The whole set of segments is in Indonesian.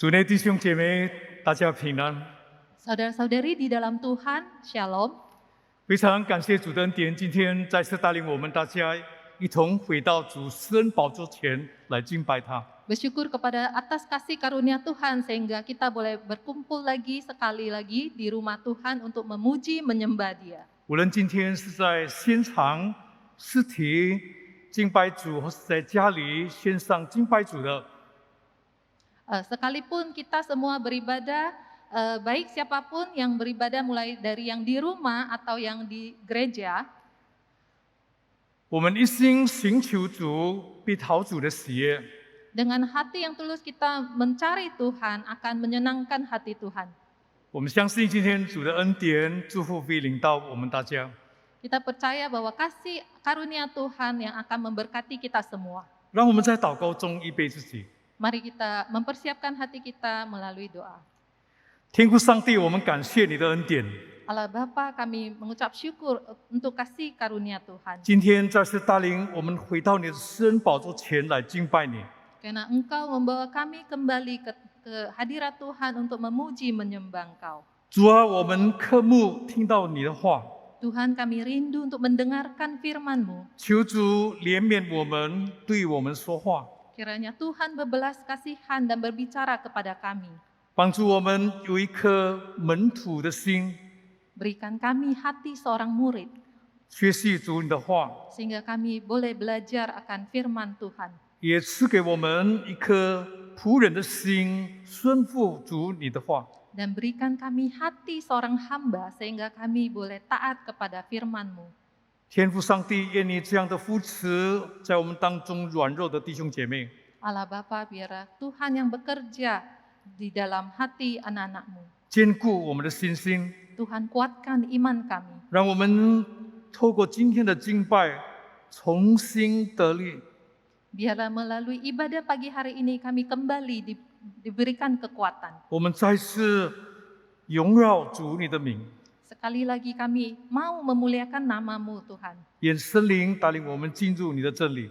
主内弟兄姐妹，大家平安。 Saudara-saudari di dalam Tuhan, Shalom. 非常感谢主的恩典，今天再次带领我们大家一同回到主施恩宝座前来敬拜他。 Bersyukur kepada atas kasih karunia Tuhan sehingga kita boleh berkumpul lagi sekali lagi di rumah Tuhan untuk memuji menyembah Dia. 无论今天是在现场实体敬拜主，或是在家里线上敬拜主的， Sekalipun kita semua beribadah, baik siapapun yang beribadah mulai dari yang di rumah atau yang di gereja, 我们一心寻求主，必讨主的喜悦。 dengan hati yang tulus kita mencari Tuhan akan menyenangkan hati Tuhan. 我们相信今天主的恩典祝福必临到我们大家。 Kita percaya bahwa kasih karunia Tuhan yang akan memberkati kita semua. 让我们在祷告中预备自己。 Mari kita mempersiapkan hati kita melalui doa. 天父上帝，我们感谢你的恩典。 Allah Bapa, kami mengucap syukur untuk kasih karunia Tuhan. 今天再次带领我们回到你的施恩宝座前来敬拜你。 Karena Engkau membawa kami kembali ke hadirat Tuhan untuk memuji menyembah Engkau. 主啊，我们渴慕听到你的话， Tuhan, kami rindu untuk mendengarkan firman-Mu. 求主怜悯我们，对我们说话， Kiranya Tuhan berbelas kasihan dan berbicara kepada kami. 帮助我们有一颗门徒的心， Berikan kami hati seorang murid, 学习主你的话， sehingga kami boleh belajar akan firman Tuhan. 也赐给我们一颗仆人的心，顺服主你的话。 Dan berikan kami hati seorang hamba sehingga kami boleh taat kepada firman-Mu. 天父上帝，愿你这样的扶持在我们当中软弱的弟兄姐妹， Allah Bapa, biarlah Tuhan yang bekerja di dalam hati anak-anak-Mu. 坚固我们的信心， Tuhan kuatkan iman kami. 让我们透过今天的敬拜重新得力。 Biarlah melalui ibadah pagi hari ini kami kembali diberikan kekuatan. 我们再次荣耀主你的名， Sekali lagi kami mau memuliakan nama-Mu Tuhan. 愿圣灵带领我们进入你的真理。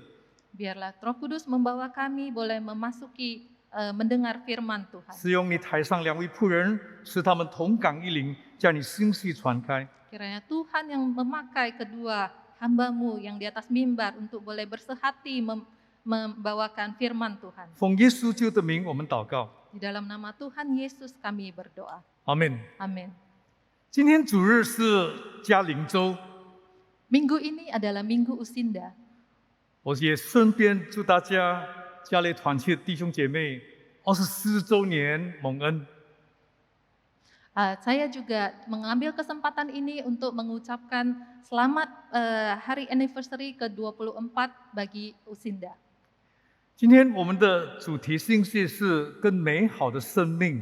Biarlah Roh Kudus membawa kami boleh memasuki mendengar firman Tuhan. 使用你台上两位仆人，使他们同感一灵，将你信息传开。 Kiranya Tuhan yang memakai kedua hamba-Mu yang di atas mimbar untuk boleh bersehati membawakan firman Tuhan. 奉耶稣基督的名，我们祷告， Di dalam nama Tuhan Yesus kami berdoa. 阿门。 Amin. 今天主日是加灵周， Minggu ini adalah Minggu Usinda. 我也顺便祝大家家里团契的弟兄姐妹24周年蒙恩。 Saya juga mengambil kesempatan ini untuk mengucapkan selamat hari anniversary ke-24 bagi Usinda. 今天我们的主题信息是更美好的生命。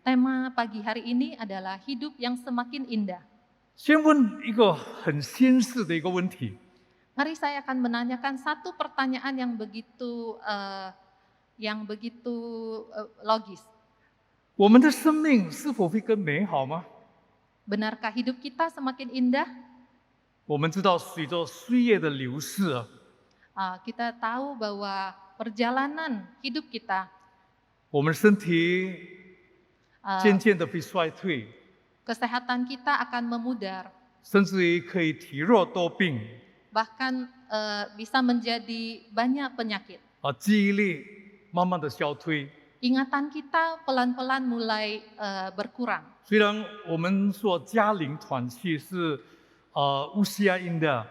Tema pagi hari ini adalah hidup yang semakin indah. 先问一个很先式的一个问题： Mari saya akan menanyakan satu pertanyaan yang begitu logis. 我们的生命是否会更美好吗？ Benarkah hidup kita semakin indah? 我们知道，随着岁月的流逝啊， Kita tahu bahwa perjalanan hidup kita 我们身体渐渐的被衰退， kesehatan kita akan memudar, 甚至于可以体弱多病 bahkan bisa menjadi banyak penyakit. 啊，记忆力慢慢的消退。 Ingatan kita pelan-pelan mulai berkurang. 虽然我们说家庭团契是无暇音的，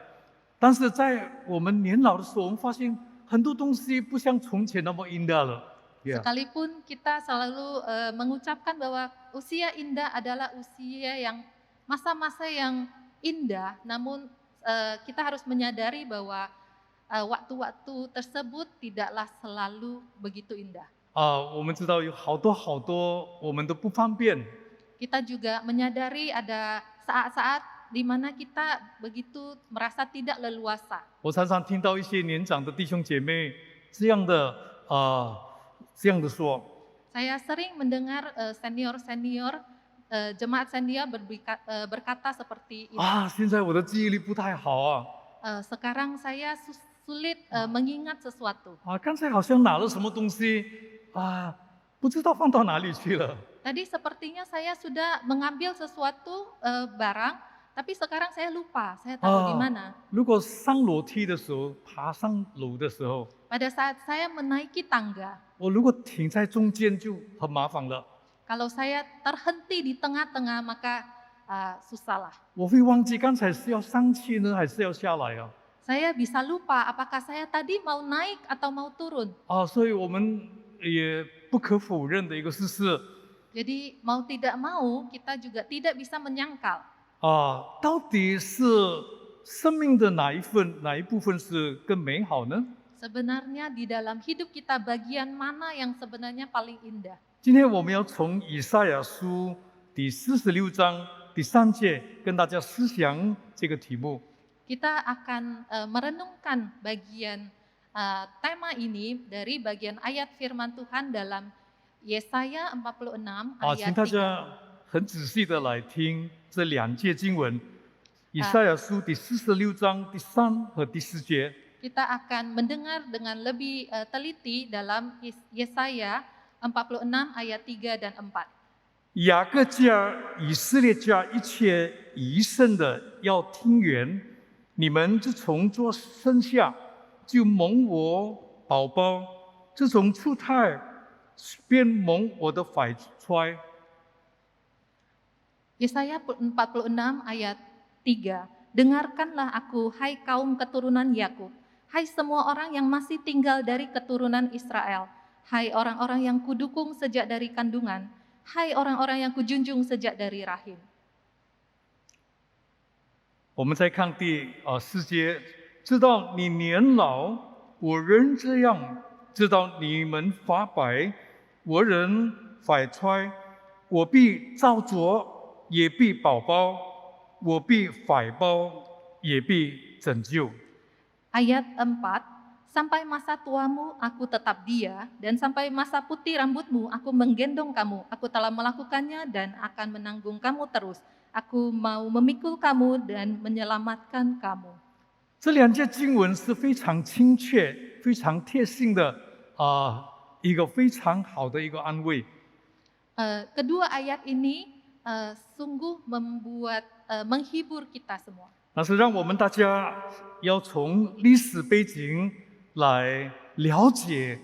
但是在我们年老的时候，我们发现很多东西不像从前那么indah了。Yeah. Sekalipun kita selalu mengucapkan bahwa usia indah adalah usia yang masa-masa yang indah, namun kita harus menyadari bahwa waktu-waktu tersebut tidaklah selalu begitu indah. 我们知道有好多我们都不方便， Kita juga menyadari ada saat-saat di mana kita begitu merasa tidak leluasa. 我常常听到一些年长的弟兄姐妹这样的说。 Saya sering mendengar senior-senior jemaat senior berkata seperti ini. 现在我的记忆力不太好啊， Sekarang saya sulit mengingat sesuatu. 刚才好像拿了什么东西不知道放到哪里去了。 Tadi sepertinya saya sudah mengambil sesuatu barang, tapi sekarang saya lupa, saya taruh di mana. 如果上楼梯的时候，爬上楼的时候， Pada saat saya menaiki tangga, 我如果停在中间就很麻烦了， kalau saya terhenti di tengah-tengah maka susahlah. 我会忘记刚才是要上去呢，还是要下来啊？ Saya bisa lupa apakah saya tadi mau naik atau mau turun. 所以我们也不可否认的一个事实 Jadi mau tidak mau kita juga tidak bisa menyangkal. 到底是生命的哪一部分是更美好呢？ Sebenarnya di dalam hidup kita bagian mana yang sebenarnya paling indah? 今天我们要从以赛亚书第46章第3节跟大家思想这个题目。 Kita akan merenungkan bagian tema ini dari bagian ayat firman Tuhan dalam Yesaya 46请 ayat 大 3. 家很仔细的来听这2节经文，以赛亚书第46章第3和第4节。 Kita akan mendengar dengan lebih teliti dalam Yesaya 46 ayat 3 dan 4. 雅各家、以色列家一切遗剩的要听言，你们自从做生下就蒙我宝宝，自从出胎便蒙我的怀揣。 Yesaya 46 ayat 3. Dengarkanlah aku, hai kaum keturunan Yakub, hai semua orang yang masih tinggal dari keturunan Israel, hai orang-orang yang kudukung sejak dari kandungan, hai orang-orang yang kujunjung sejak dari rahim. 我们再看第4节，知道你年老，我仍这样；知道你们发白，我仍怀揣。我必照着，也必保包；我必怀包，也必拯救。 Ayat 4, sampai masa tuamu aku tetap dia, dan sampai masa putih rambutmu aku menggendong kamu. Aku telah melakukannya dan akan menanggung kamu terus. Aku mau memikul kamu dan menyelamatkan kamu. 这2节经文是非常亲切、非常贴心的一个非常好的一个安慰。 Kedua ayat ini sungguh menghibur kita semua. 但是让我们大家要从历史背景来了解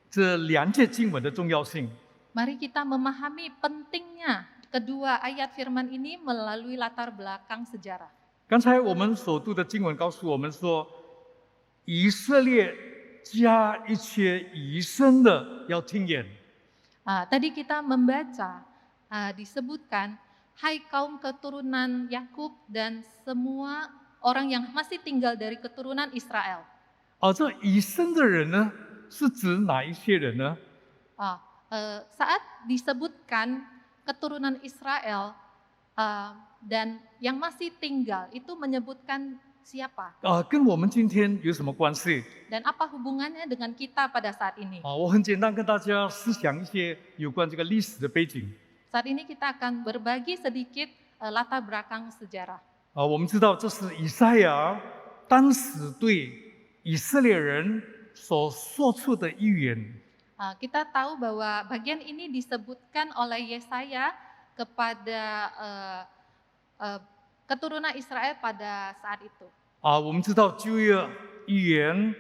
这2节经文的重要性。 Mari kita memahami pentingnya kedua ayat firman ini melalui latar belakang sejarah. 刚才我们所读的经文告诉我们说，以色列家一切遗生的要听言。 Tadi kita membaca disebutkan, hai kaum keturunan Yakub dan semua orang yang masih tinggal dari keturunan Israel. 这遗生的人呢，是指哪一些人呢？ Saat disebutkan keturunan Israel dan yang masih tinggal itu menyebutkan siapa? 跟我们今天有什么关系？ Dan apa hubungannya dengan kita pada saat ini? 我很简单跟大家思想一些有关这个历史的背景。 Saat ini kita akan berbagi sedikit latar belakang sejarah. 我们知道这是以赛亚当时对以色列人所说出的预言。 Kita tahu bahwa bagian ini disebutkan oleh Yesaya kepada keturunan Israel pada saat itu. 我们知道旧约预言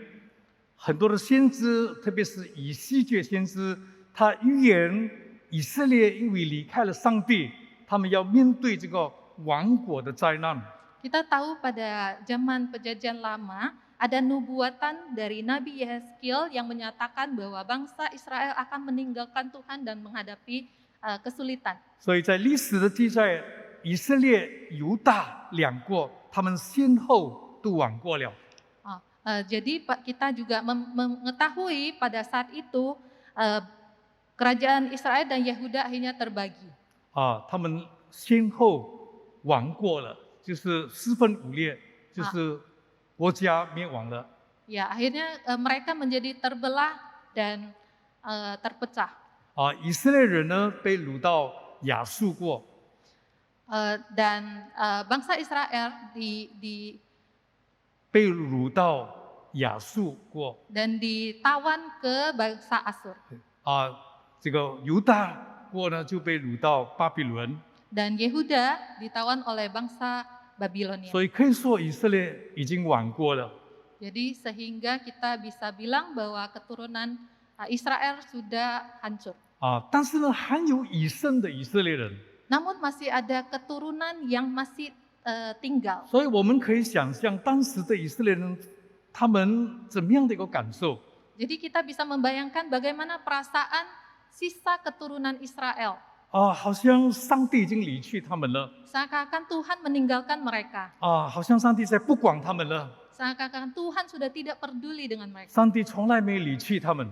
很多的先知，特别是以西结先知，他预言以色列因为离开了上帝，他们要面对这个亡国的灾难。 Kita tahu pada zaman perjanjian lama ada nubuatan dari Nabi Yehezkiel yang menyatakan bahwa bangsa Israel akan meninggalkan Tuhan dan menghadapi kesulitan. 所以在历史的记载，以色列、犹大2国，他们先后都亡过了。 Jadi kita juga mengetahui pada saat itu kerajaan Israel dan Yehuda akhirnya terbagi. 他们先后亡过了，就是四分五裂，就是国家灭亡了。 Ya, akhirnya mereka menjadi terbelah dan terpecah. 以色列人呢被掳到亚述国， Dan bangsa Israel 被掳到亚述国。 dan ditawan ke bangsa Asur. 这个犹大国呢就被掳到巴比伦， dan Yehuda ditawan oleh bangsa Babilonia. 所以可以说以色列已经亡国了。 Jadi sehingga kita bisa bilang bahwa keturunan Israel sudah hancur. 但是呢，还有以剩的以色列人， Namun masih ada keturunan yang masih tinggal. 所以我们可以想象当时的以色列人他们怎么样的一个感受。 Jadi kita bisa membayangkan bagaimana perasaan sisa keturunan Israel. 好像上帝已经离去他们了， Seakan-akan Tuhan meninggalkan mereka. 好像上帝在不管他们了， Seakan-akan Tuhan sudah tidak peduli dengan mereka. 上帝从来没离弃他们，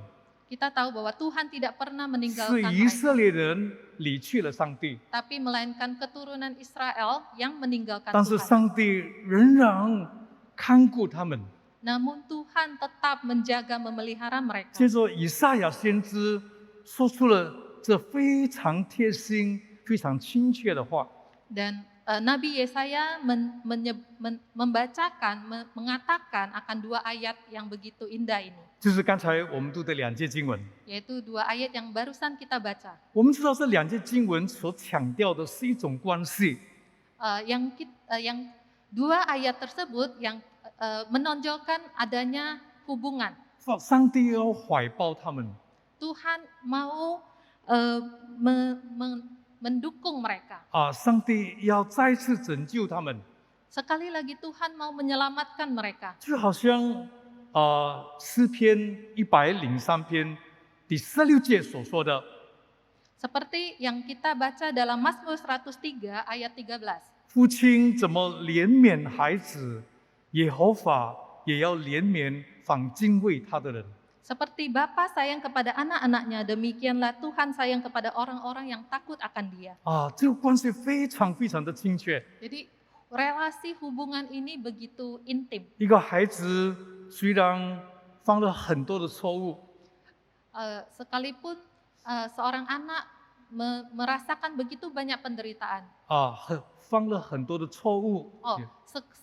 Kita tahu bahwa Tuhan tidak pernah 是 meninggalkan 以 mereka. 色列人离去了上帝， Tapi melainkan keturunan Israel yang meninggalkan 但是 Tuhan. 上帝仍然看顾他们。 Namun Tuhan tetap menjaga memelihara mereka. 接着以赛亚先知说出了这非常贴心、非常亲切的话。 Dan Nabi Yesaya mengatakan akan dua ayat yang begitu indah ini. 就是刚才我们读的两节经文， Yaitu dua ayat yang barusan kita baca. 我们知道这两节经文所强调的是一种关系， Yang dua ayat tersebut yang menonjolkan adanya hubungan. 上帝要怀抱他们， Tuhan mau mendukung mereka. 上帝要再次拯救他们， Sekali lagi Tuhan mau menyelamatkan mereka. 就好像诗篇103篇第16节所说的， Seperti yang kita baca dalam Mazmur 103 ayat 13. 父亲怎么怜悯孩子，耶和华也要怜悯凡敬畏他的人。 Seperti Bapa sayang kepada anak-anaknya, demikianlah Tuhan sayang kepada orang-orang yang takut akan Dia. 这个关系非常非常的亲切。 Jadi relasi hubungan ini begitu intim. 一个孩子虽然犯了很多的错误， Sekalipun seorang anak merasakan begitu banyak penderitaan. 犯了很多的错误，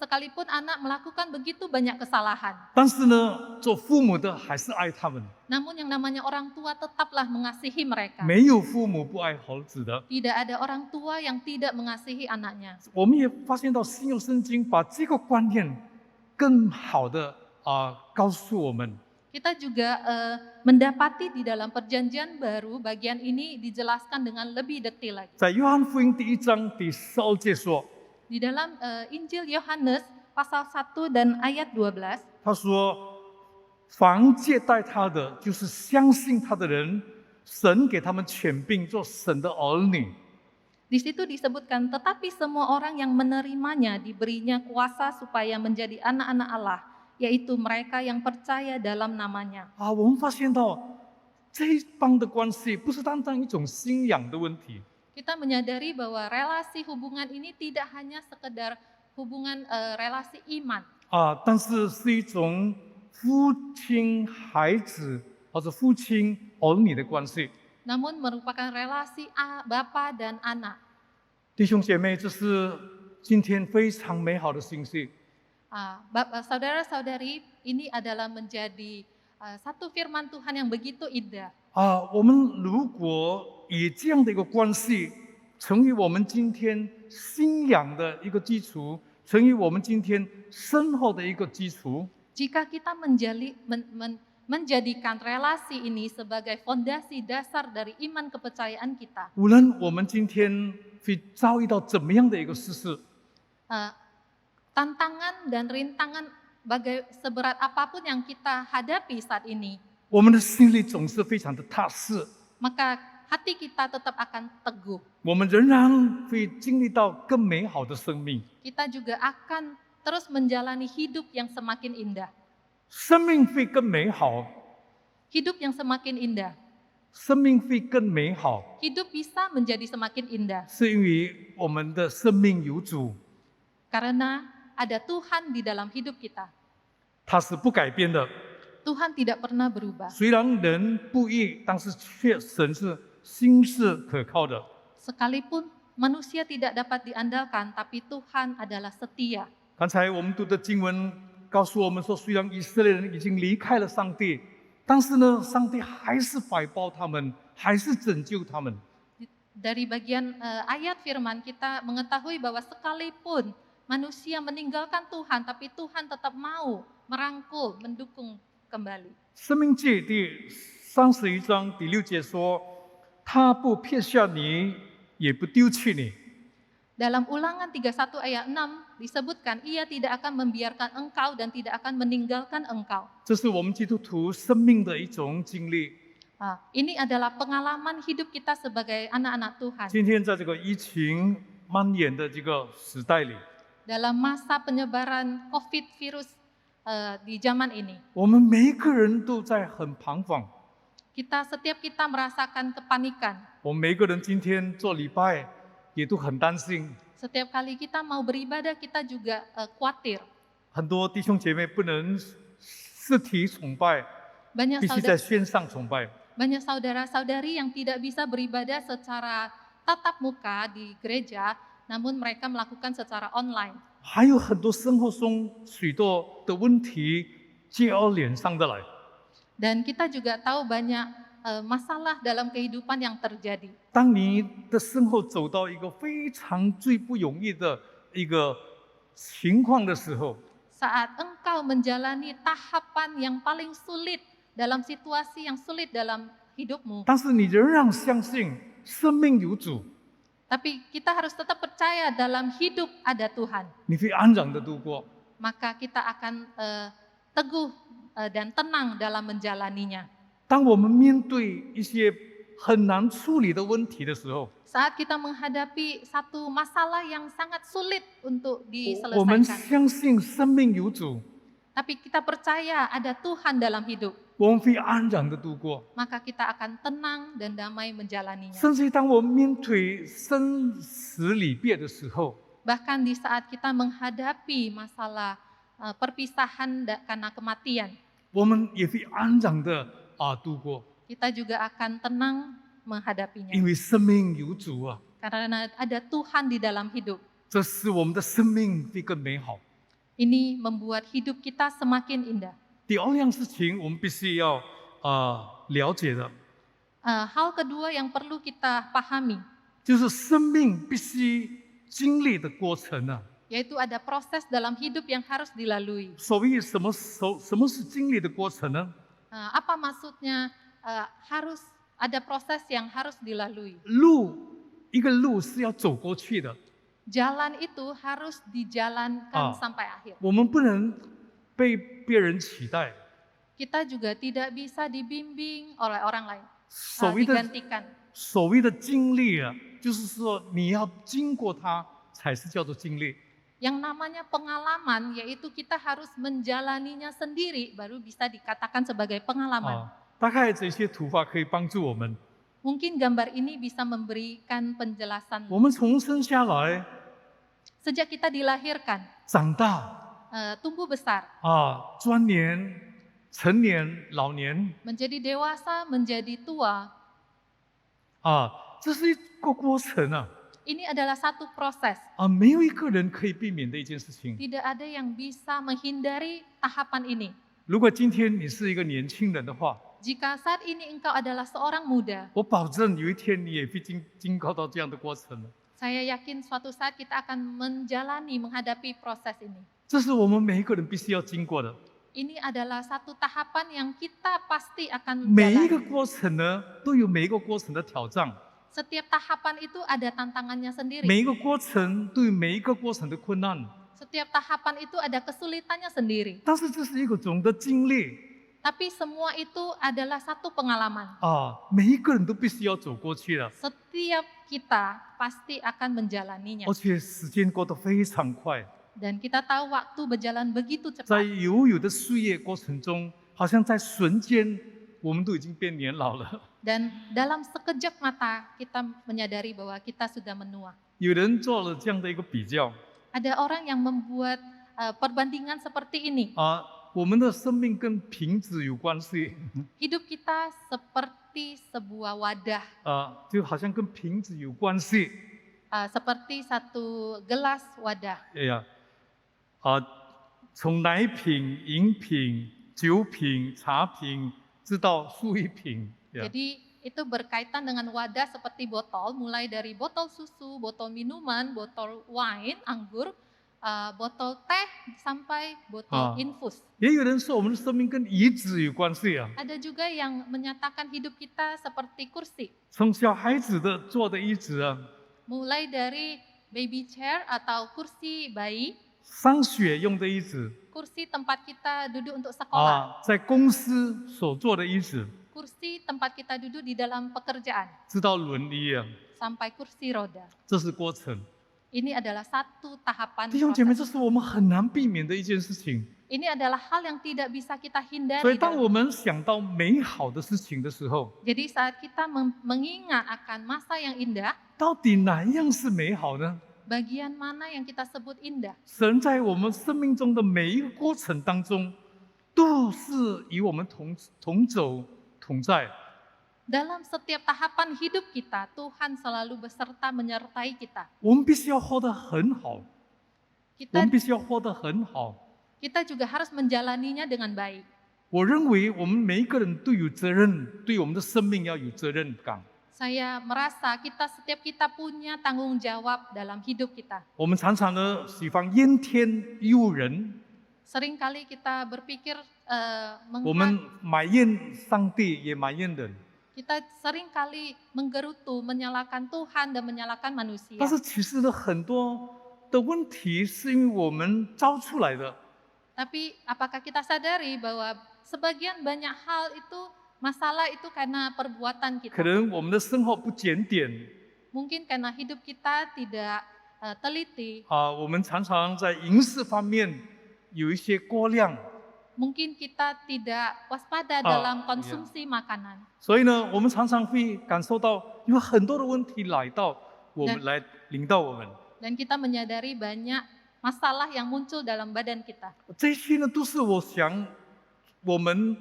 Sekalipun anak melakukan begitu banyak kesalahan. 但是呢，做父母的还是爱他们。 Namun yang namanya orang tua tetaplah mengasihi mereka. 没有父母不爱孩子的。 Tidak ada orang tua yang tidak mengasihi anaknya. 我们也发现到新约圣经把这个观念更好的告诉我们。 Kita juga mendapati di dalam perjanjian baru bagian ini dijelaskan dengan lebih detail lagi. 在约翰福音第1章第12节说， Di dalam Injil Yohanes pasal 1 dan ayat 12, 他说：“凡接待他的，就是相信他的人，神给他们权柄做神的儿女。” di situ disebutkan, tetapi semua orang yang menerimanya diberinya kuasa supaya menjadi anak-anak Allah, yaitu mereka yang percaya dalam namanya. 我们发现到这一帮的关系不是单单一种信仰的问题， Kita menyadari bahwa relasi hubungan ini tidak hanya sekedar hubungan relasi iman, 但是是一种父亲孩子或者父亲儿女的关系。 namun merupakan relasi bapa dan anak. 弟兄姐妹，这是今天非常美好的信息。 Saudara-saudari, ini adalah menjadi satu firman Tuhan yang begitu indah. 我们如果以这样的一个关系，成为我们今天信仰的一个基础，成为我们今天生活的一个基础， Jika kita menjadikan relasi ini sebagai fondasi dasar dari iman kepercayaan kita, 无论我们今天会遭遇到怎么样的一个事实， tantangan dan rintangan seberat apapun yang kita hadapi saat ini, 我们的心里总是非常的踏实， maka hati kita tetap akan teguh. 我们仍然会经历到更美好的生命， Kita juga akan terus menjalani hidup yang semakin indah. 生命会更美好， Hidup yang semakin indah. 生命会更美好， Hidup bisa menjadi semakin indah 是因为我们的生命有主， karena ada Tuhan di dalam hidup kita. 它是不改变的。 Tuhan tidak pernah berubah. 虽然人不义，但是却神是心是可靠的。 Sekalipun manusia tidak dapat diandalkan, tapi Tuhan adalah setia. 刚才我们读的经文告诉我们说，虽然以色列人已经离开了上帝，但是呢，上帝还是怀抱他们，还是拯救他们。 Dari bagian ayat firman kita mengetahui bahwa sekalipun manusia meninggalkan Tuhan, tapi Tuhan tetap mau merangkul, mendukung kembali. 申命记第31章第6节说：“他不撇下你，也不丢弃你。” Dalam Ulangan 31 ayat 6 disebutkan, ia tidak akan membiarkan engkau dan tidak akan meninggalkan engkau. 这是我们基督徒生命的一种经历。 Ini adalah pengalaman hidup kita sebagai anak-anak Tuhan. 今天在这个疫情蔓延的这个时代里， Dalam masa penyebaran COVID virus di zaman ini, 我们每一个人都在很彷徨。 setiap kita merasakan kepanikan. 我们每一个人今天做礼拜也都很担心， Setiap kali kita mau beribadah, kita juga khawatir. 很多弟兄姐妹不能实体崇拜， Banyak 必须在线上崇拜。 Banyak saudara-saudari yang tidak bisa beribadah secara tatap muka di gereja, namun mereka melakukan secara online. 还有很多生活中许多的问题接二连三的来。 Dan kita juga tahu banyak masalah dalam kehidupan yang terjadi. 当你的生活走到一个非常最不容易的一个情况的时候， Saat engkau menjalani tahapan yang paling sulit dalam situasi yang sulit dalam hidupmu, 但是你仍然相信生命有主， tapi kita harus tetap percaya dalam hidup ada Tuhan. 你会安然的度过。 Maka kita akan teguh dan tenang dalam menjalaninya. 当我们面对一些很难处理的问题的时候， Saat kita menghadapi satu masalah yang sangat sulit untuk 我们 diselesaikan, 相信生命有主， tapi kita percaya ada Tuhan dalam hidup, 我们会安然的度过。 maka kita akan tenang dan damai menjalaninya. 甚至当我们面对生死离别的时候， Bahkan di saat kita menghadapi masalah perpisahan karena kematian, 我们也会安然的度过， kita juga akan tenang menghadapinya. 因为生命有主啊， Karena ada Tuhan di dalam hidup. 这使我们的生命会更美好。 Ini membuat hidup kita semakin indah. 第二样事情，我们必须要了解的， Hal kedua yang perlu kita pahami, 就是生命必须经历的过程啊。 yaitu ada proses dalam hidup yang harus dilalui. 所谓什么是经历的过程呢？ Apa maksudnya harus ada proses yang harus dilalui? 一个路是要走过去的， Jalan itu harus dijalankan 啊 sampai akhir. 我们不能被别人取代。 Kita juga tidak bisa dibimbing oleh orang lain, 所谓的 digantikan. 所谓的经历啊，就是说你要经过它，才是叫做经历。 Yang namanya pengalaman, yaitu kita harus menjalaninya sendiri, baru bisa dikatakan sebagai pengalaman. 大概这些图画可以帮助我们。 Mungkin gambar ini bisa memberikan penjelasan. 我们从生下来， Sejak kita dilahirkan, 长大 tumbuh besar, 壮年、成年、老年 menjadi dewasa, menjadi tua, 这是一个过程啊。 ini adalah satu proses. 没有一个人可以避免的一件事情。 Tidak ada yang bisa menghindari tahapan ini. 如果今天你是一个年轻人的话， Jika saat ini engkau adalah seorang muda, 我保证有一天你也会经过到这样的过程的。 saya yakin suatu saat kita akan menghadapi proses ini. 这是我们每一个人必须要经过的。 Ini adalah satu tahapan yang kita pasti akan 每一个 jalani. 过程呢，都有每一个过程的挑战， Setiap tahapan itu ada tantangannya sendiri. 每一个过程都有每一个过程的困难。 Setiap tahapan itu ada kesulitannya sendiri. 但是这是一种的经历 Tapi semua itu adalah satu pengalaman. 每一个人都必须要走过去的， Setiap kita pasti akan menjalaninya. 而且时间过得非常快。 Dan kita tahu waktu berjalan begitu 在 cepat. 悠悠的岁月过程中，好像在瞬间，我们都已经变年老了。 Dan dalam sekejap mata kita menyadari bahwa kita sudah menua. 有人做了这样的一个比较 Ada orang yang membuat perbandingan seperti ini. 我们的生命跟瓶子有关系 Hidup kita seperti sebuah wadah, 就好像跟瓶子有关系。 seperti satu gelas wadah. 哎呀，从奶瓶、饮品、酒瓶、茶瓶、知道树一瓶。Jadi itu berkaitan dengan wadah seperti botol, mulai dari botol susu, botol minuman, botol wine, anggur, botol teh, sampai botol infus. 也有人说我们的生命跟椅子有关系啊， Ada juga yang menyatakan hidup kita seperti kursi, 从小孩子的坐的椅子啊， mulai dari baby chair atau kursi bayi, 上学用的椅子 kursi tempat kita duduk untuk sekolah, 在公司所坐的椅子， kursi tempat kita duduk di dalam pekerjaan, 知道轮椅啊， sampai kursi roda. 这是过程。 Ini adalah satu tahapan 弟兄姐妹， proses. 这是我们很难避免的一件事情。 Ini adalah hal yang tidak bisa kita 所以， hindari. 当我们想到美好的事情的时候， Jadi saat kita mengingat akan masa yang indah, 到底哪一样是美好呢？ bagian mana yang kita sebut indah? 神在我们生命中的每一个过程当中，都是与我们同走同在。 Dalam setiap tahapan hidup kita, Tuhan selalu beserta menyertai kita. 我们必须要活得很好，我 Kita 们必须要活得很好。 kita juga harus menjalaninya dengan baik. 我认为我们每一个人都有责任，对我们的生命要有责任感。 Saya merasa setiap kita punya tanggung jawab dalam hidup kita. 我们常常呢喜欢怨天尤人， Seringkali kita berpikir 我们埋怨上帝，也埋怨人。 kita seringkali menggerutu, menyalahkan Tuhan dan menyalahkan manusia. 但是其实呢，很多的问题是因为我们造出来的。 Tapi apakah kita sadari bahwa sebagian banyak hal itu masalah itu karena perbuatan 可 kita. 能我们的生活不检点 Mungkin karena hidup kita tidak teliti. 我们常常在饮食方面有一些过量， Mungkin kita tidak waspada dalam konsumsi makanan. 所以呢，我们常常会感受到有很多的问题来到我们来临到我们。 Dan kita menyadari banyak masalah yang muncul dalam badan kita. 这些呢，都是我想我们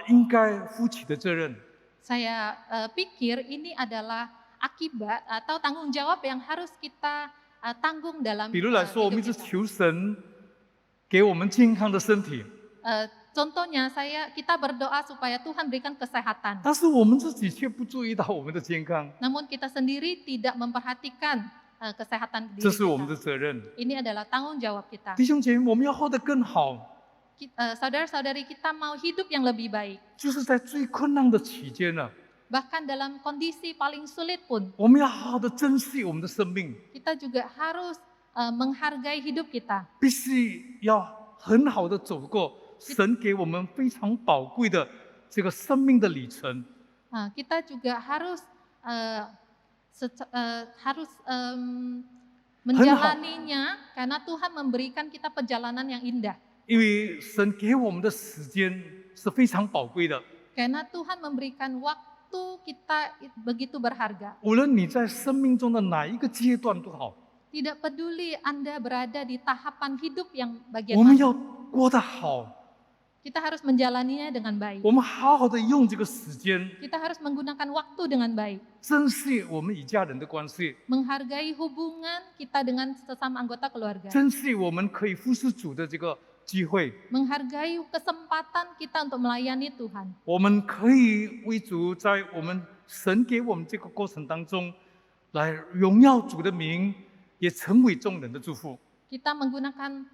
应该负起的责任。 Saya pikir ini adalah akibat atau tanggung jawab yang harus kita tanggung dalam 比如来说，我们一 hidup 直 kita. 求神给我们健康的身体， Contohnya kita berdoa supaya Tuhan berikan kesehatan. 但是我们自己却不注意到我们的健康， Namun kita sendiri tidak memperhatikan kesehatan 这 diri 是我们的 kita. 责任。 Ini adalah tanggung jawab kita. 弟兄姐妹，我们要活得更好， Saudara-saudari kita mau hidup yang lebih baik. 就是在最困难的期间呢， Bahkan dalam kondisi paling sulit pun, 我们要好好的珍惜我们的生命， kita juga harus menghargai hidup kita. 必须要很好的走过神给我们非常宝贵的这个生命的里程。 Kita juga harus menjalaninya karena Tuhan memberikan kita perjalanan yang indah. 因为神给我们的时间是非常宝贵的， Karena Tuhan memberikan waktu kita begitu berharga. 无论你在生命中的哪一个阶段都好， Tidak peduli Anda berada di tahapan hidup yang bagian 我们 mana, 要过得好， kita harus menjalaninya dengan baik. 我们好好的用这个时间， Kita harus menggunakan waktu dengan baik. 珍惜我们与家人的关系， Menghargai hubungan kita dengan sesama anggota keluarga. 珍惜我们可以服侍主的这个机会， Menghargai kesempatan kita untuk melayani Tuhan. 我们可以为主在我们神给我们这个过程当中，来荣耀主的名，也成为众人的祝福。 Kita menggunakan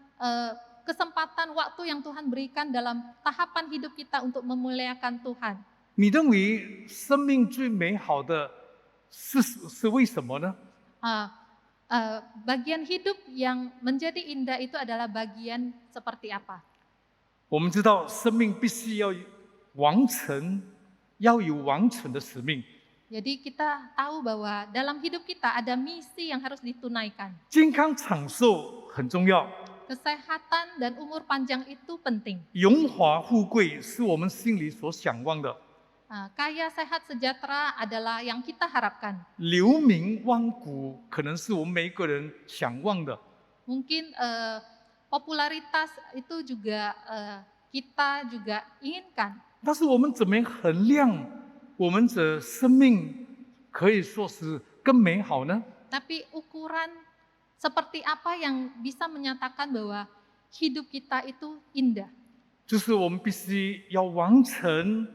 kesempatan waktu yang Tuhan berikan dalam tahapan hidup kita untuk memuliakan Tuhan. 你认为生命最美好的是为什么呢？ Bagian hidup yang menjadi indah itu adalah bagian seperti apa? 我们知道生命必须要完成，要有完成的使命。 Jadi kita tahu bahwa dalam hidup kita ada misi yang harus ditunaikan. 健康长寿很重要， Kesehatan dan umur panjang itu penting. 荣华富贵是我们心里所想望的， Kaya, sehat, sejahtera adalah yang kita harapkan. 留名万古可能是我们每一个人想望的。 Mungkin popularitas itu juga kita juga inginkan. 但是我们怎么样衡量我们的生命可以说是更美好呢？ Tapi ukuran seperti apa yang bisa menyatakan bahwa hidup kita itu indah? 就是我们必须要完成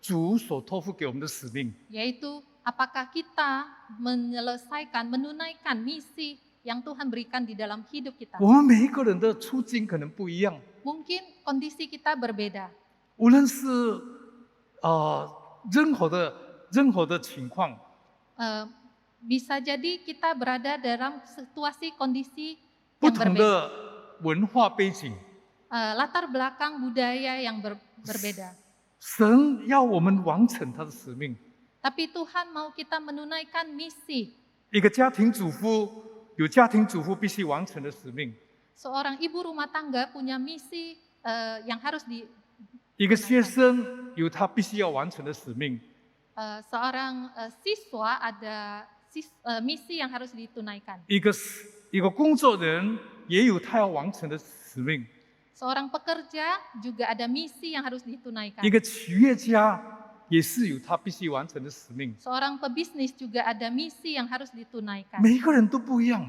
主所托付给我们的使命。 yaitu apakah kita menyelesaikan, menunaikan misi yang Tuhan berikan di dalam hidup kita. 我们每一个人的处境可能不一样， Mungkin kondisi kita berbeda. 无论是任何的情况， Bisa jadi kita berada dalam situasi kondisi 不 yang 同 berbeda. 的文化背景， Latar belakang budaya yang berbeda. 神要我们完成他的使命。 Tapi Tuhan mau kita menunaikan misi. 一个家庭主妇有家庭主妇必须完成的使命， Seorang ibu rumah tangga punya misi yang harus 一个学生有他必须要完成的使命， seorang siswa ada misi yang harus ditunaikan. 一个工作人也有他要完成的使命， Seorang pekerja juga ada misi yang harus ditunaikan. 一个企业家也是有他必须完成的使命。 Seorang pebisnis juga ada misi yang harus ditunaikan. 每一个人都不一样，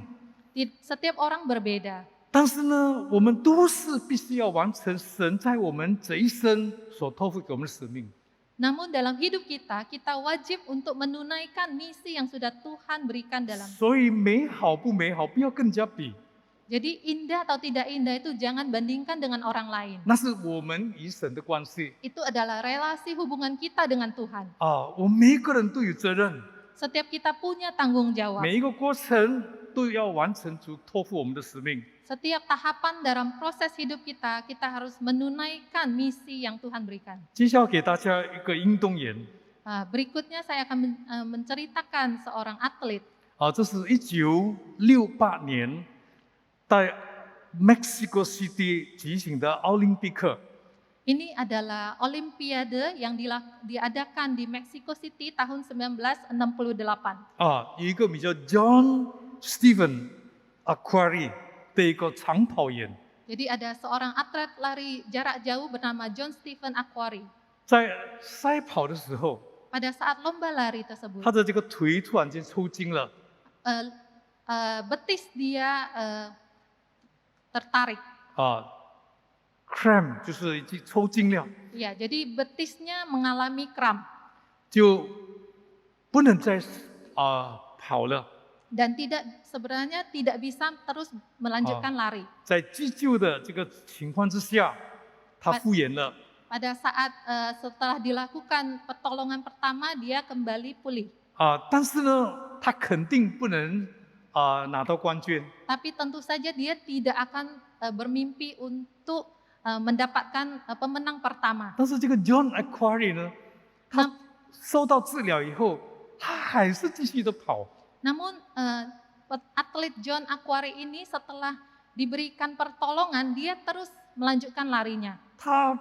Setiap orang berbeda. 但是呢，我们都是必须要完成神在我们这一生所托付给我们的使命。 Namun dalam hidup kita, kita wajib untuk menunaikan misi yang sudah Tuhan berikan dalam. 所以美好不美好，不要更加比， Jadi indah atau tidak indah itu jangan bandingkan dengan orang lain. 那是我们与神的关系 Itu adalah relasi hubungan kita dengan Tuhan. 啊！我们每一个人都有责任， Setiap kita punya tanggung jawab. 每一个过程都要完成主托付我们的使命。 Setiap tahapan dalam proses hidup kita, kita harus menunaikan misi yang Tuhan berikan. 接下来给大家一个运动员 Berikutnya saya akan menceritakan seorang atlet. 啊，这是1968年在 Mexico City 举行的奥林匹克。 Ini adalah Olimpiade yang diadakan di Mexico City tahun 1968. 啊，有一个名叫 John Stephen Aquari 的一个长跑员， Jadi ada seorang atlet lari jarak jauh bernama John Stephen Aquari. 在赛跑的时候， Pada saat lomba lari tersebut, 他的这个腿突然间抽筋了， betis dia tertarik. 啊 ，cramp 就是已经抽筋了， Ya, jadi betisnya mengalami kram 就不能再跑了。 dan sebenarnya tidak bisa terus melanjutkan lari. 在急救的这个情况之下，他复原了。 Pada saat setelah dilakukan pertolongan pertama, dia kembali pulih. 但是呢，他肯定不能拿到冠军。 Tapi tentu saja dia tidak akan bermimpi untuk mendapatkan pemenang pertama. 但是这个 John Aquari 呢，他受到治疗以后，他还是继续的跑。 Namun atlet John Aquari ini setelah diberikan pertolongan, dia terus melanjutkan larinya. 他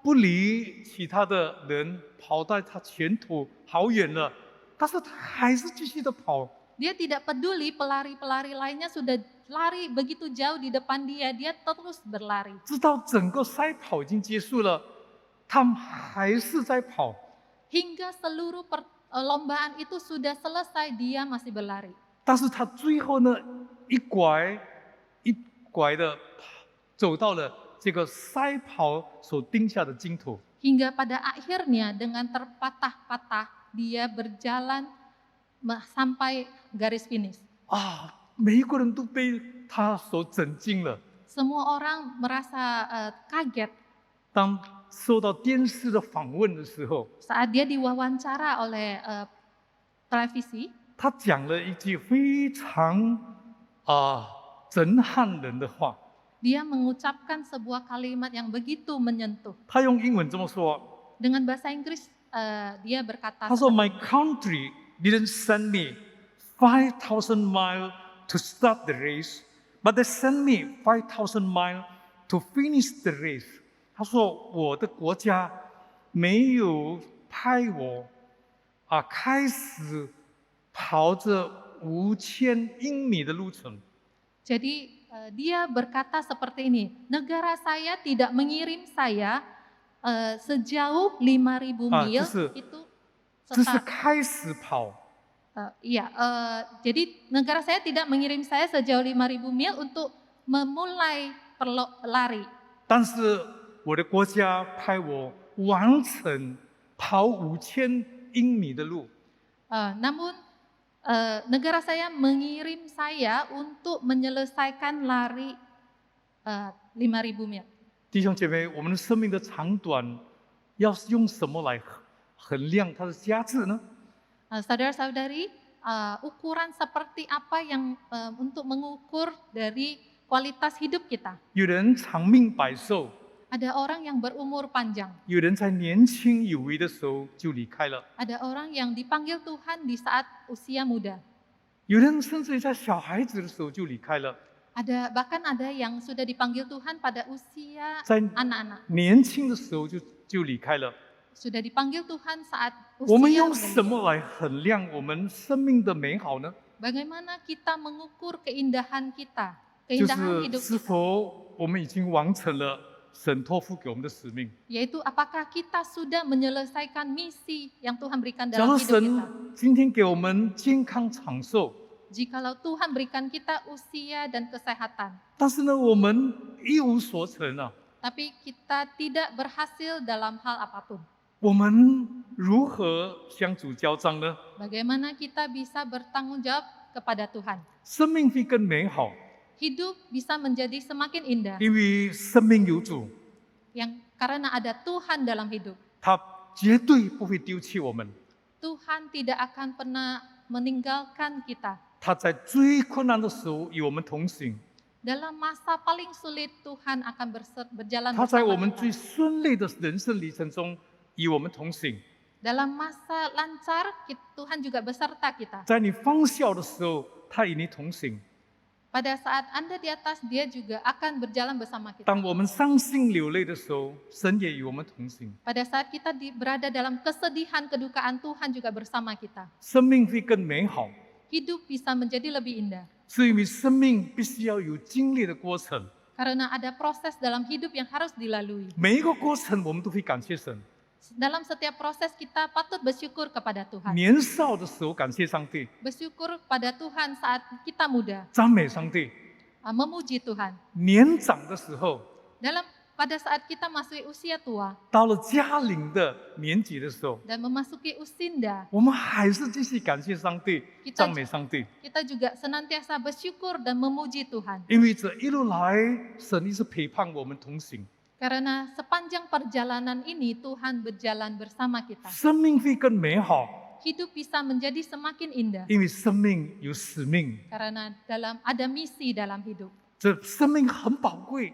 不理其他的人，跑在他前头好远了，但是他还是继续的跑。 Dia tidak peduli pelari-pelari lainnya sudah lari begitu jauh di depan dia, dia terus berlari. 直到整个赛跑已经结束了，他们还是在跑。 Hingga seluruh perlombaan itu sudah selesai, dia masih berlari. 但是他最后呢，一拐一拐的走到了这个赛跑所定下的尽头。 Hingga pada akhirnya dengan terpatah-patah dia berjalan sampai garis finish. 每一个人都被他所震惊了。 Semua orang merasa kaget 当受到电视的访问的时候， saat dia diwawancara oleh televisi. 他讲了一句非常震撼人的话。 Dia mengucapkan sebuah kalimat yang begitu menyentuh. 他用英文这么说 Dengan bahasa Inggris dia berkata, 他说 ：“My country didn't send me 5,000 miles to start the race, but they sent me 5,000 miles to finish the race。”他说：“我的国家没有派我开始跑这5000英米的路程。” Jadi dia berkata seperti ini, negara saya tidak mengirim saya sejauh 5.000 mil itu 这是开始跑。 jadi negara saya tidak mengirim saya sejauh 5.000 mil untuk memulai lari. 但是我的国家派我完成跑5000英米的路。 Namun negara saya mengirim saya untuk menyelesaikan lari 5.000 mil. 弟兄姐妹，我们的生命的长短，要用什么来衡量它的价值呢？ Saudara-saudari, ukuran seperti apa yang untuk mengukur dari kualitas hidup kita? 有人长命百寿， Ada orang yang berumur panjang, 有人在年轻有为的时候就离开了， ada orang yang dipanggil Tuhan di saat usia muda, 有人甚至在小孩子的时候就离开了， bahkan ada yang sudah dipanggil Tuhan pada usia 在 anak-anak, 年轻的时候就离开了。 sudah dipanggil Tuhan saat 我们 usia 用什 belia. 么来衡量我们生命的美好呢？ Bagaimana kita mengukur keindahan kita, 就 keindahan 是 hidup 是 kita? 否我们已经完成了神托付给我们的使命。 Yaitu apakah kita sudah menyelesaikan misi yang Tuhan berikan 假 dalam 如 hidup kita? 神今天给我们健康长寿， Jikalau Tuhan berikan kita usia dan kesehatan, 但是呢，我们一无所成啊， tapi kita tidak berhasil dalam hal apapun. 我们如何向主交账呢？ Bagaimana kita bisa bertanggung jawab kepada Tuhan? 生命会更美好， Hidup bisa menjadi semakin indah 因为生命有主， karena ada Tuhan dalam hidup. 他绝对不会丢弃我们。 Tuhan tidak akan pernah meninggalkan kita. 他在最困难的时候与我们同行， Dalam masa paling sulit Tuhan akan berjalan 他在我 bersama 们最 kita. 顺利的人生历程中与我们同行。 Dalam masa lancar Tuhan juga beserta kita. 在你放小的时候，他与你同行； Pada saat Anda di atas, dia juga akan berjalan bersama kita. 当我们伤心流泪的时候，神也与我们同行。 Pada saat kita berada dalam kesedihan, kedukaan, Tuhan juga bersama kita. 生命会更美好， Hidup bisa menjadi lebih indah. 是因为生命必须要有经历的过程。 Karena ada proses dalam hidup yang harus dilalui. 每一个过程，我们都会感谢神。 Dalam setiap proses kita patut bersyukur kepada Tuhan. 年少的时候感谢上帝， Bersyukur pada Tuhan saat kita muda. 赞美上帝； Memuji Tuhan. 年长的时候， Pada saat kita masuk usia tua 到了家龄的年纪的时候， dan memasuki usinda, 我们还是继续感谢上帝， Kita- 赞美上帝。 kita juga senantiasa bersyukur dan memuji Tuhan. 因为这一路来，神一直陪伴我们同行， Karena sepanjang perjalanan ini Tuhan berjalan bersama kita. 生命会更美好。 Hidup bisa menjadi semakin indah 因为生命有使命， karena ada misi dalam hidup. 这生命很宝贵，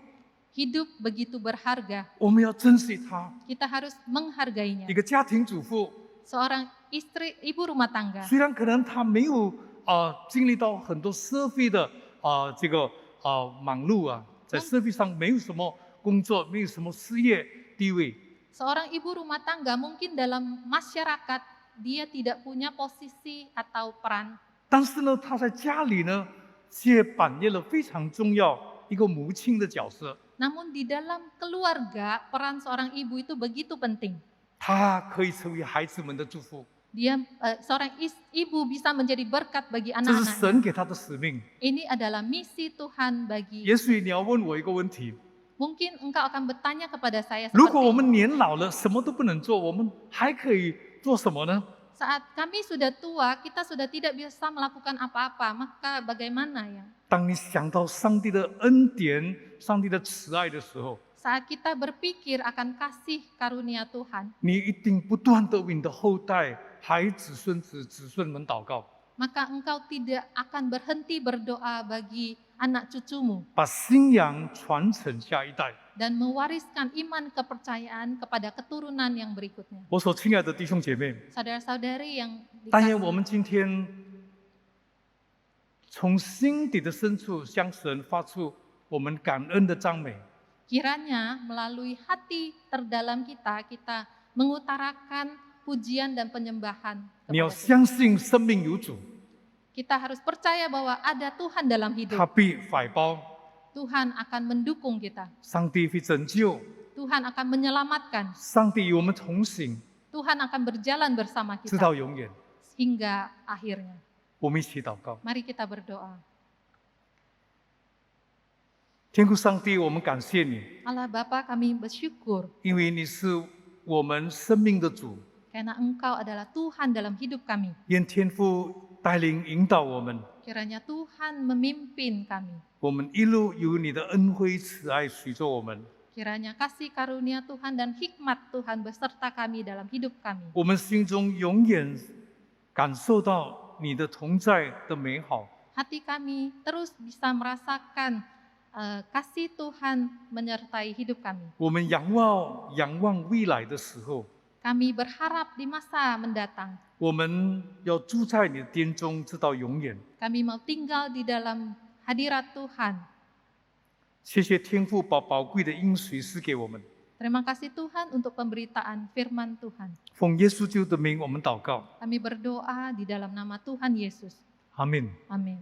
Hidup begitu berharga, 我们要珍惜它。 kita harus menghargainya. 一个家庭主妇， Seorang istri, ibu rumah tangga, 虽然可能她没有经历到很多社会的忙碌啊，在社会上没有什么工作，没有什么事业地位， seorang ibu rumah tangga mungkin dalam masyarakat dia tidak punya posisi atau peran. 但是呢，她在家里呢，却扮演了非常重要一个母亲的角色。 Namun di dalam keluarga, peran seorang ibu itu begitu penting. 她可以成为孩子们的祝福， Seorang ibu bisa menjadi berkat bagi 这是 anak-anak. 神给她的使命。 Ini adalah misi Tuhan bagi. 也许你要问我一个问题： Mungkin engkau akan bertanya kepada saya 如果 seperti 我们年老了，什么都不能做，我们还可以做什么呢？ saat kami sudah tua, kita sudah tidak bisa melakukan apa-apa, maka bagaimana ya? 当你想到上帝的恩典、上帝的慈爱的时候， Saat kita berpikir akan kasih karunia Tuhan, 你一定不断的为你的后代、孩子、孙子、子孙们祷告， maka engkau tidak akan berhenti berdoa bagi anak cucumu 把信仰传承下一代。 dan mewariskan iman kepercayaan kepada keturunan yang berikutnya. 我所亲爱的弟兄姐妹， Saudara-saudari yang 但愿我 dikasihi, 们今天从心底的深处向神发出我们感恩的赞美。 kiranya melalui hati terdalam kita, kita mengutarakan pujian dan penyembahan 你要 kepada Tuhan. 相信生命有主， Kita harus percaya bahwa ada Tuhan dalam 他 hidup. 必怀抱， Tuhan akan mendukung kita. 上帝会拯救， Tuhan akan menyelamatkan. 上帝与我们同行， Tuhan akan berjalan bersama 直 kita 到永远。 hingga akhirnya. 我们一起祷告， Mari kita berdoa. 天父上帝，我们感谢你， Allah Bapa, kami bersyukur 因为你是我们生命的主， karena Engkau adalah Tuhan dalam hidup kami. 愿天父带领引导我们， Kiranya Tuhan memimpin kami. 我们一路有你的恩惠慈爱随着我们， Kiranya kasih karunia Tuhan dan hikmat Tuhan beserta kami dalam hidup kami. 我们心中永远感受到你的同在的美好。 Hati kami terus bisa merasakan kasih Tuhan menyertai hidup kami. 我们仰望未来的时候， Kami berharap di masa mendatang. 我们要住在你的殿中，直到永远。 Kami mau tinggal di dalam hadirat Tuhan. 谢谢天父把宝贵的应许赐给我们， Terima kasih Tuhan untuk pemberitaan firman Tuhan. 奉耶稣基督的名，我们祷告， Kami berdoa di dalam nama Tuhan Yesus. 阿门。 Amin.